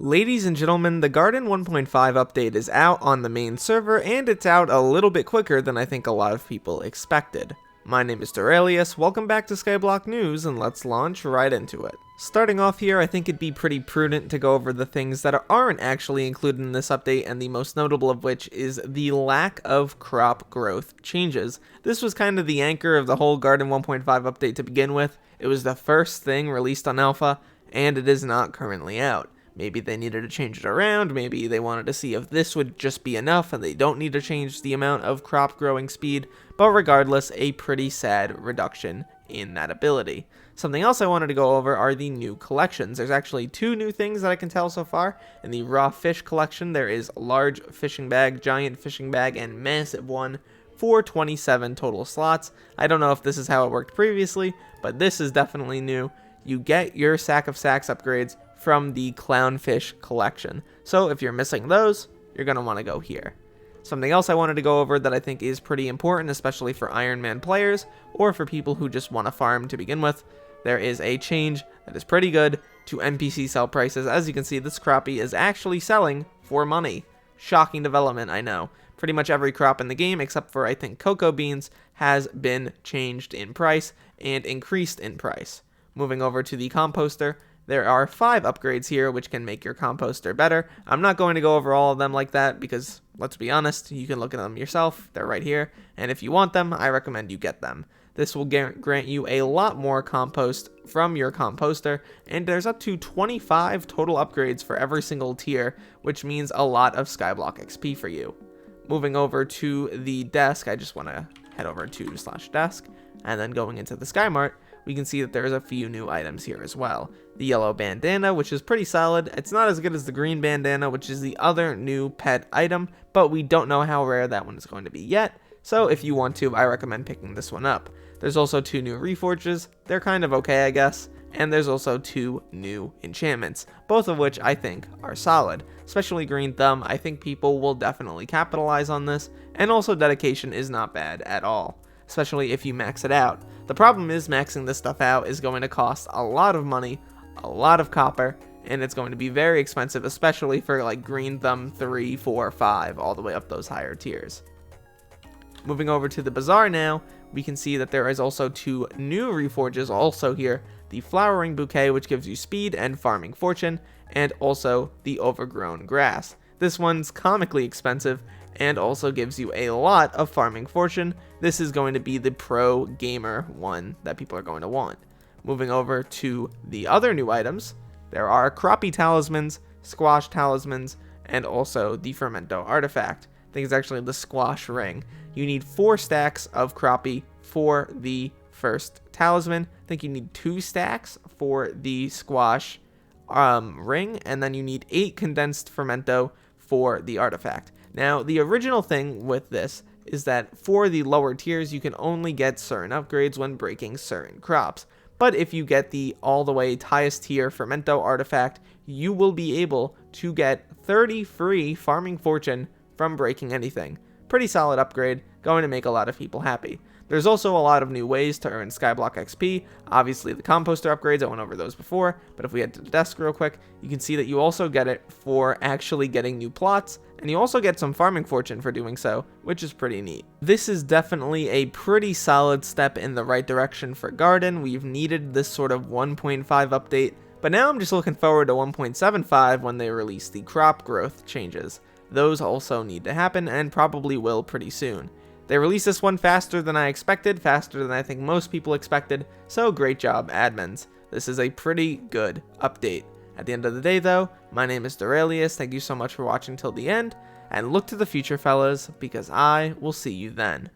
Ladies and gentlemen, the Garden 1.5 update is out on the main server, and it's out a little bit quicker than I think a lot of people expected. My name is Derailious, welcome back to Skyblock News, and let's launch right into it. Starting off here, I think it'd be pretty prudent to go over the things that aren't actually included in this update, and the most notable of which is the lack of crop growth changes. This was kind of the anchor of the whole Garden 1.5 update to begin with. It was the first thing released on Alpha, and it is not currently out. Maybe they needed to change it around, maybe they wanted to see if this would just be enough and they don't need to change the amount of crop growing speed, but regardless, a pretty sad reduction in that ability. Something else I wanted to go over are the new collections. There's actually two new things that I can tell so far. In the raw fish collection, there is large fishing bag, giant fishing bag, and massive one for 27 total slots. I don't know if this is how it worked previously, but this is definitely new. You get your sack of sacks upgrades from the Clownfish collection. So if you're missing those, you're going to want to go here. Something else I wanted to go over that I think is pretty important, especially for Iron Man players, or for people who just want to farm to begin with, there is a change that is pretty good to NPC sell prices. As you can see, this crappie is actually selling for money. Shocking development, I know. Pretty much every crop in the game, except for I think cocoa beans, has been changed in price and increased in price. Moving over to the composter, there are 5 upgrades here which can make your composter better. I'm not going to go over all of them like that because, let's be honest, you can look at them yourself. They're right here. And if you want them, I recommend you get them. This will grant you a lot more compost from your composter, and there's up to 25 total upgrades for every single tier, which means a lot of Skyblock XP for you. Moving over to the desk, I just want to head over to /desk, and then going into the Skymart, we can see that there's a few new items here as well. The yellow bandana, which is pretty solid. It's not as good as the green bandana, which is the other new pet item, but we don't know how rare that one is going to be yet. So if you want to, I recommend picking this one up. There's also 2 new reforges. They're kind of okay, I guess. And there's also 2 new enchantments, both of which I think are solid. Especially Green Thumb, I think people will definitely capitalize on this. And also Dedication is not bad at all, especially if you max it out. The problem is maxing this stuff out is going to cost a lot of money, a lot of copper, and it's going to be very expensive, especially for like Green Thumb 3, 4, 5, all the way up those higher tiers. Moving over to the bazaar now, we can see that there is also 2 new reforges also here. The Flowering Bouquet, which gives you speed and farming fortune, and also the Overgrown Grass. This one's comically expensive and also gives you a lot of farming fortune. This is going to be the pro gamer one that people are going to want. Moving over to the other new items, there are crappie talismans, squash talismans, and also the Fermento artifact. I think it's actually the squash ring. You need 4 stacks of crappie for the first talisman. I think you need 2 stacks for the squash ring, and then you need 8 condensed Fermento for the artifact. Now, the original thing with this is that for the lower tiers, you can only get certain upgrades when breaking certain crops. But if you get the all the way highest tier Fermento artifact, you will be able to get 30 free farming fortune from breaking anything. Pretty solid upgrade, going to make a lot of people happy. There's also a lot of new ways to earn Skyblock XP. Obviously the composter upgrades, I went over those before, but if we head to the desk real quick, you can see that you also get it for actually getting new plots, and you also get some farming fortune for doing so, which is pretty neat. This is definitely a pretty solid step in the right direction for Garden. We've needed this sort of 1.5 update, but now I'm just looking forward to 1.75 when they release the crop growth changes. Those also need to happen and probably will pretty soon. They released this one faster than I expected, faster than I think most people expected, so great job, admins. This is a pretty good update. At the end of the day, though, my name is Derailious. Thank you so much for watching till the end, and look to the future, fellas, because I will see you then.